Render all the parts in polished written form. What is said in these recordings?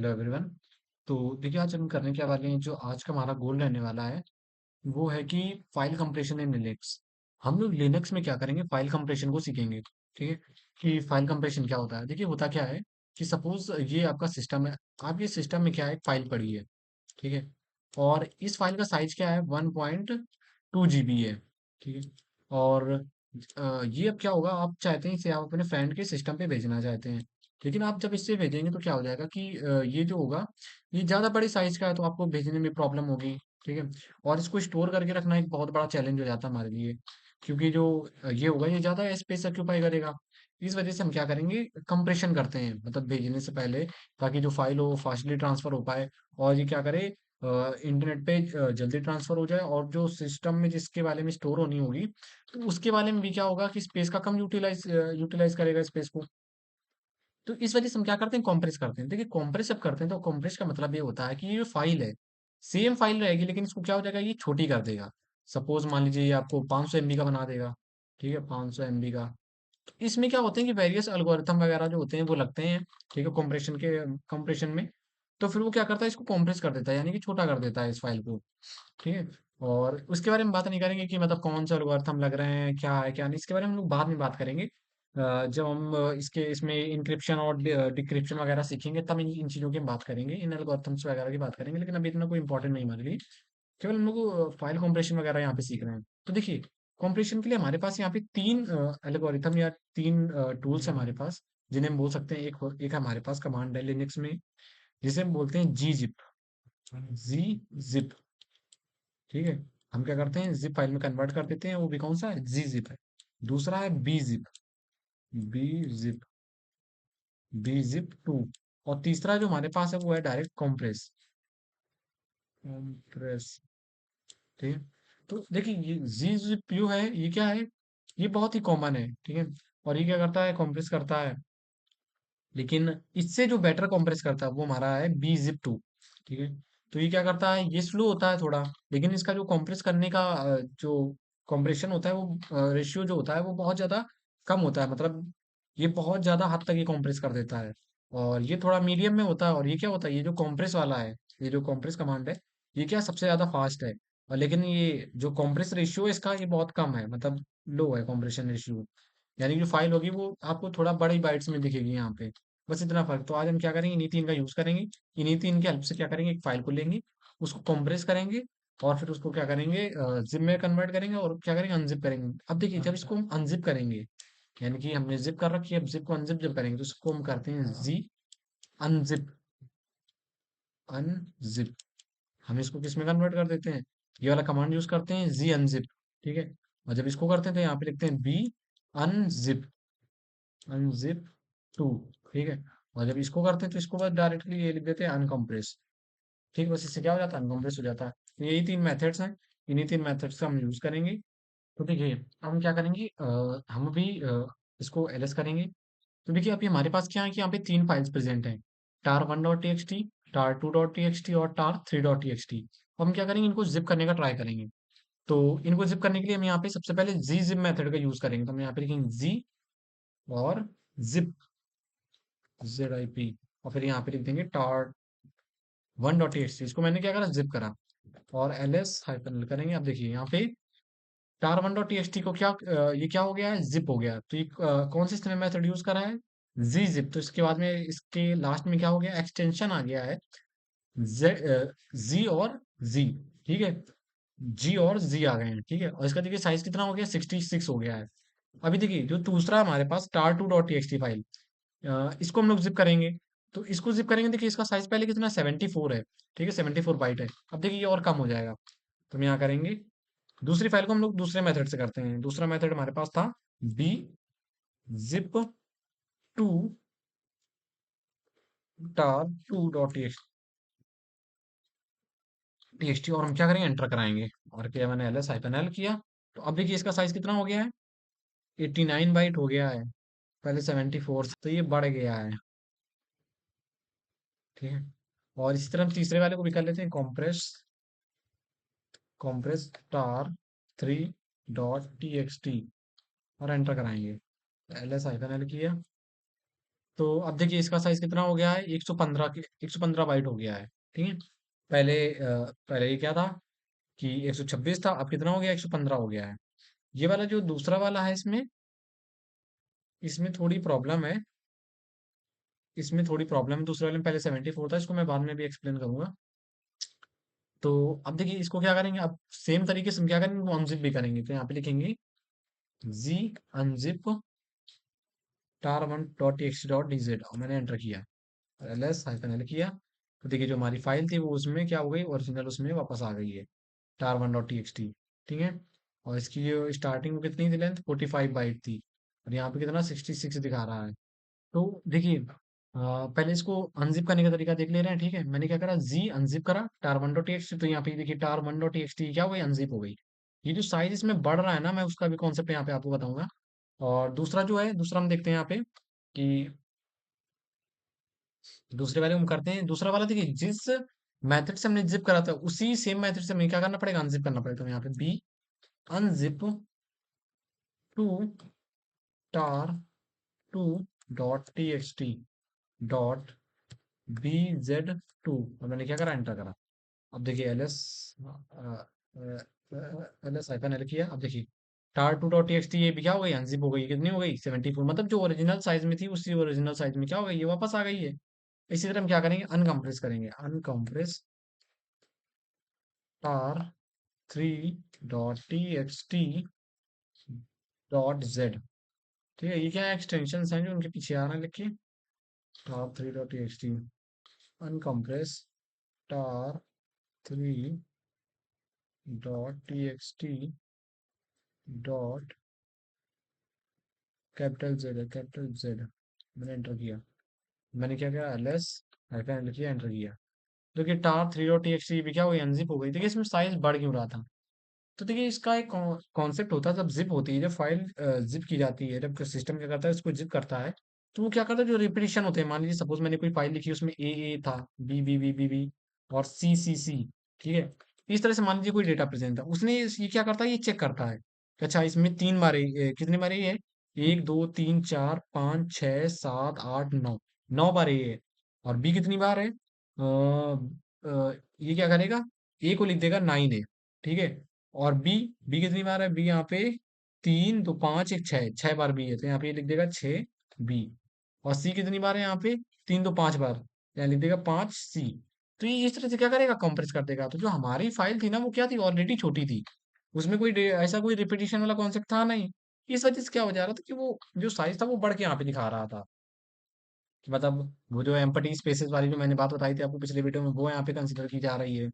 Hello everyone. तो देखिए आज हम करने क्या वाले हैं, जो आज का हमारा गोल रहने वाला है वो है कि फाइल कंप्रेशन इन लिनक्स। हम लोग लिनक्स में क्या करेंगे, फाइल कंप्रेशन को सीखेंगे। ठीक है कि फाइल कंप्रेशन क्या होता है। देखिए होता क्या है कि सपोज ये आपका सिस्टम है। आपके सिस्टम में क्या है, एक फाइल पड़ी है। ठीक है, और इस फाइल का साइज क्या है, 1.2 GB है। ठीक है, और ये अब क्या होगा, आप चाहते हैं इसे आप अपने फ्रेंड के सिस्टम पे भेजना चाहते हैं। लेकिन आप जब इससे भेजेंगे तो क्या हो जाएगा कि ये जो होगा, ये ज़्यादा बड़ी साइज का है तो आपको भेजने में प्रॉब्लम होगी। ठीक है, और इसको स्टोर करके रखना एक बहुत बड़ा चैलेंज हो जाता है हमारे लिए, क्योंकि जो ये होगा ये ज़्यादा स्पेस ऑक्यूपाई करेगा। इस वजह से हम क्या करेंगे, कंप्रेशन करते हैं मतलब भेजने से पहले, ताकि जो फाइल हो वो फास्टली ट्रांसफर हो पाए। और ये क्या करे, इंटरनेट पे जल्दी ट्रांसफर हो जाए, और जो सिस्टम में जिसके बारे में स्टोर होनी होगी तो उसके बारे में भी क्या होगा कि स्पेस का कम यूटिलाइज करेगा स्पेस को। तो इस वजह से हम क्या करते हैं, कॉम्प्रेस करते हैं। देखिए कॉम्प्रेस जब करते हैं तो कॉम्प्रेस का मतलब ये होता है कि ये जो फाइल है सेम फाइल रहेगी, लेकिन इसको क्या हो जाएगा, ये छोटी कर देगा। सपोज मान लीजिए ये आपको 500 MB का बना देगा। ठीक है, 500 MB का। तो इसमें क्या होते हैं कि वेरियस एल्गोरिथम वगैरह जो होते हैं वो लगते हैं। ठीक है, कंप्रेशन में। तो फिर वो क्या करता है, इसको कॉम्प्रेस कर देता है, यानी कि छोटा कर देता है इस फाइल को। ठीक है, और उसके बारे में बात नहीं करेंगे कि मतलब कौन से एल्गोरिथम लग रहे हैं, क्या है क्या नहीं। इसके बारे में हम लोग बाद में बात करेंगे। जब हम इसमें इंक्रिप्शन और डिक्रिप्शन वगैरह सीखेंगे, तब इन चीज़ों की हम बात करेंगे, इन एल्गोरिथम्स वगैरह की बात करेंगे। लेकिन अभी इतना कोई इंपॉर्टेंट नहीं हमारे लिए। केवल हम लोग फाइल कॉम्प्रेशन वगैरह यहाँ पे सीख रहे हैं। तो देखिए कॉम्प्रेशन के लिए हमारे पास यहाँ पे तीन एल्गोरिथम या तीन टूल्स हमारे पास, जिन्हें हम बोल सकते हैं। एक हमारे पास कमांड है लिनक्स में, जिसे हम बोलते हैं जी जिप। जी जिप। ठीक है, हम क्या करते हैं, जिप फाइल में कन्वर्ट कर देते हैं। वो भी कौन सा है, जी जिप है। दूसरा है B zip. B zip, B zip 2। और तीसरा जो हमारे पास है वो है डायरेक्ट कॉम्प्रेस। कॉम्प्रेस। ठीक है, तो देखिए ये जी जिप यू है, ये क्या है, ये बहुत ही कॉमन है। ठीक है, और ये क्या करता है, कॉम्प्रेस करता है। लेकिन इससे जो बेटर कंप्रेस करता है वो हमारा है बी जिप 2। ठीक है, तो ये क्या करता है, ये स्लो होता है थोड़ा, लेकिन इसका जो कंप्रेस करने का जो कंप्रेशन होता है वो रेशियो जो होता है वो बहुत ज़्यादा कम होता है। मतलब ये बहुत ज़्यादा हद तक ये कंप्रेस कर देता है। और ये थोड़ा मीडियम में होता है। और ये क्या होता है, ये जो कंप्रेस वाला है, ये जो कंप्रेस कमांड है, ये क्या सबसे ज़्यादा फास्ट है। और लेकिन ये जो कंप्रेस रेशियो है इसका, ये बहुत कम है, मतलब लो है कंप्रेशन रेशियो। यानी कि जो फाइल होगी वो आपको थोड़ा बड़ी बाइट्स में दिखेगी यहाँ पे। बस इतना फर्क। तो आज हम क्या करेंगे, इन्हीं तीन का यूज करेंगे। इन्हीं तीन की हेल्प से क्या करेंगे, एक फाइल को लेंगे, उसको कंप्रेस करेंगे, और फिर उसको क्या करेंगे, जिप में कन्वर्ट करेंगे, और क्या करेंगे, अनजिप करेंगे। अब देखिए जब इसको हम अनजिप करेंगे, यानी कि हमने जिप कर रखी है, अब जिप को अनजिप जब करेंगे तो इसको हम करते हैं जी अनजिप। अनजिप, हम इसको किस में कन्वर्ट कर देते हैं, ये वाला कमांड यूज करते हैं, जी अनजिप। ठीक है, और जब इसको करते हैं तो यहाँ पे लिखते हैं बी अनजिप। अनजिप 2। ठीक है, और जब इसको करते हैं तो इसको बस डायरेक्टली ये लिख देते हैं अनकम्प्रेस। ठीक है, बस इससे क्या हो जाता है, अनकम्प्रेस हो जाता है। तो यही तीन मेथड्स हैं, इन्हीं तीन मेथड्स का हम यूज करेंगे। तो देखिए अब हम क्या करेंगे, हम भी इसको एलएस करेंगे। तो देखिए अभी हमारे पास क्या है कि यहाँ पे तीन फाइल्स प्रेजेंट हैं, tar1.txt, tar2.txt और tar3.txt। हम क्या करेंगे, इनको जिप करने का ट्राई करेंगे। तो इनको जिप करने के लिए हम यहाँ पे सबसे पहले जी जिप मेथड का यूज करेंगे। तो हम यहाँ पे लिखेंगे जी और जिप, ZIP, और फिर यहाँ पे लिख देंगे tar1.txt। इसको मैंने क्या करा, जिप करा, और ls हाइफन एल करेंगे। अब देखिए यहाँ पे tar1.txt को क्या ये क्या हो गया है, जिप हो गया। तो ये कौन सी स्ट्रिंग मेथड यूज करा है, जी जिप। तो इसके बाद में इसके लास्ट में क्या हो गया, एक्सटेंशन आ गया है, जी और जी। ठीक है, जी और जी आ गए हैं। ठीक है, और इसका देखिए साइज कितना हो गया, 66 हो गया है। अभी देखिए जो दूसरा हमारे पास tar2.txt फाइल, इसको हम लोग जिप करेंगे। तो इसको जिप करेंगे, देखिए इसका साइज पहले कितना 74 है। ठीक है, 74 बाइट है। अब देखिए ये और कम हो जाएगा। तो हम यहाँ करेंगे, दूसरी फाइल को हम लोग दूसरे मेथड से करते हैं। दूसरा मेथड हमारे पास था बी जिप 2 tar2.txt, और हम क्या करेंगे, एंटर कराएंगे, और क्या मैंने ls हाइफन एल किया। तो अब देखिए इसका साइज कितना हो गया है, 89 बाइट हो गया है। पहले 74 था, तो ये बढ़ गया है। ठीक है, और इसी तरह हम तीसरे वाले को भी कर लेते हैं, कॉम्प्रेस, कॉम्प्रेस tar3.txt, और एंटर कराएंगे। ls हाइफन एल किया, तो अब देखिए इसका साइज कितना हो गया है, 115 के 115 बाइट हो गया है। ठीक है। पहले ये क्या था कि 126 था, अब कितना हो गया, 115 हो गया है। ये वाला जो दूसरा वाला है, इसमें इसमें थोड़ी प्रॉब्लम है। दूसरे वाले में पहले 74 था, इसको मैं बाद में भी एक्सप्लेन करूंगा। तो अब देखिए इसको क्या करेंगे, अब सेम तरीके से हम क्या करेंगे, वो अनजिप भी करेंगे। तो यहाँ पे लिखेंगे जी अनजिप tar1.txt.dz और मैंने एंटर किया, ls हाइफन एल किया। तो देखिए जो हमारी फाइल थी वो उसमें क्या हो गई, ओरिजिनल उसमें वापस आ गई है, tar1.txt। ठीक है। और इसकी जो स्टार्टिंग कितनी थी लेंथ, 45 बाइट थी, और यहाँ पे कितना 66 दिखा रहा है। तो देखिए पहले इसको अनजिप करने का तरीका देख ले रहे हैं। ठीक है, मैंने क्या करा, जी अनजिप करा tar1.txt। तो यहाँ पे देखिए tar1.txt क्या हो गई, अनजिप हो गई। ये जो साइज इसमें बढ़ रहा है ना, मैं उसका भी कॉन्सेप्ट यहाँ पे आपको बताऊंगा। और दूसरा जो है, दूसरा हम देखते हैं यहाँ पे कि दूसरे वाले हम करते हैं। दूसरा वाला देखिए, जिस मेथड से हमने जिप करा था उसी सेम मेथड से हमें क्या करना पड़ेगा, अनजिप करना पड़ेगा। तो यहाँ पे B unzip two tar two dot T X T dot B Z two, और मैंने क्या करा, एंटर करा। अब देखिए L S L S hyphen L किया। अब देखिए tar 2.txt ये भी क्या हो गई, अनजिप हो गई। कितनी हो गई, 74। मतलब जो ओरिजिनल साइज में थी उसी ओरिजिनल साइज में क्या हो गई, ये वापस आ गई है। इसी तरह हम क्या करेंगे, अनकम्प्रेस करेंगे, uncompress tar 3.txt dot Z. ठीक है, ये क्या एक्सटेंशन हैं जो उनके पीछे आ रहे हैं, लिखिए tar 3.txt uncompress tar 3.txt dot capital Z है, कैपिटल जेड। मैंने एंटर किया, मैंने क्या किया, एल एस हाइफन एल किया, एंटर किया। देखिए टार 3.txt भी क्या हुई, अनजिप हो गई। देखिए इसमें साइज बढ़ क्यों रहा था। तो देखिए इसका एक कॉन्सेप्ट होता है, जब जिप होती है, जब फाइल जिप की जाती है, जब सिस्टम क्या करता है इसको जिप करता है, तो वो क्या करता है, जो रिपीटिशन होते हैं, मान लीजिए सपोज मैंने कोई फाइल लिखी, उसमें ए था, बी और सी, ठीक है। इस तरह से मान लीजिए कोई डेटा प्रेजेंट था, उसने ये क्या करता है, ये चेक करता है कि अच्छा इसमें 3 बार कितने बार ये है, 1 2 3 4 5 6 7 8 9, 9 बार ये है। और बी कितनी बार है, ये क्या करेगा, ए को लिख देगा 9 है। ठीक है। और बी कितनी बार है, बी यहाँ पे 3 2 5 1 6, 6 बार बी है, तो यहाँ पे ये लिख देगा 6 बी। और सी कितनी बार है यहाँ पे, 3 2 5 बार, यहाँ लिख देगा 5 सी। तो ये इस तरह से क्या करेगा, कंप्रेस कर देगा। तो जो हमारी फाइल थी ना, वो क्या थी, ऑलरेडी छोटी थी, उसमें कोई ऐसा कोई रिपीटिशन वाला कॉन्सेप्ट था नहीं। इस वजह से क्या हो जा रहा था कि वो जो साइज था वो बढ़ के यहाँ पे दिखा रहा था। कि मतलब वो जो एम्पटी स्पेसेस वाली जो मैंने बात बताई थी आपको पिछले वीडियो में, वो यहाँ पे कंसिडर की जा रही है।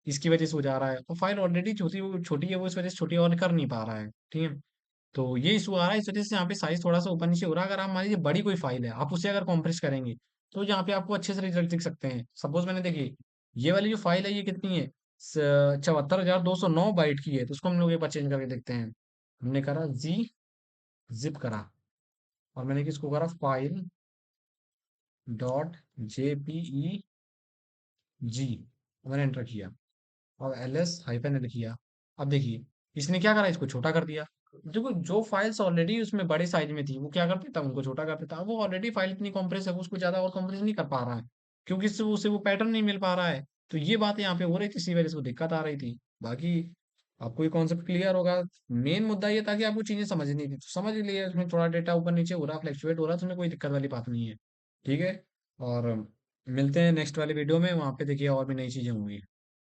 इसकी वजह से हो जा रहा है, और फाइल ऑलरेडी छोटी, वो छोटी है, वो इस वजह से छोटी और कर नहीं पा रहा है। ठीक है। तो ये इशू आ रहा है, इस वजह से यहाँ पे साइज थोड़ा सा ऊपर नीचे हो रहा है। अगर आप मान लीजिए बड़ी कोई फाइल है, आप उसे अगर कॉम्प्रेस करेंगे, तो यहाँ पे आपको अच्छे से रिजल्ट दिख सकते हैं। सपोज मैंने देखिए ये वाली जो फाइल है, ये कितनी है, 74,209 बाइट की है। तो उसको हम लोग एक बार चेंज करके देखते हैं। हमने करा जी जिप करा, और मैंने किसको करा, फाइल डॉट जेपीई जी, मैंने एंटर किया, और एल एस हाइफन एल किया। अब देखिए इसने क्या करा, इसको छोटा कर दिया। देखो जो फाइल्स ऑलरेडी उसमें बड़े साइज में थी, वो क्या कर देता, उनको छोटा कर देता। अब वो ऑलरेडी फाइल इतनी कॉम्प्रेस है, वो उसको ज्यादा और कॉम्प्रेस नहीं कर पा रहा है, क्योंकि इससे उसे वो पैटर्न नहीं मिल पा रहा है। तो ये बात यहाँ पे हो रही थी, इसी वजह से वो दिक्कत आ रही थी। बाकी आपको ये कॉन्सेप्ट क्लियर होगा। मेन मुद्दा ये था कि आपको चीजें समझनी थी, तो समझ लिए। उसमें थोड़ा डेटा ऊपर नीचे हो रहा, फ्लैक्चुएट हो रहा, तो उसमें कोई दिक्कत वाली बात नहीं है। ठीक है। और मिलते हैं नेक्स्ट वाले वीडियो में, वहां पे देखिए और भी नई चीजें होंगी।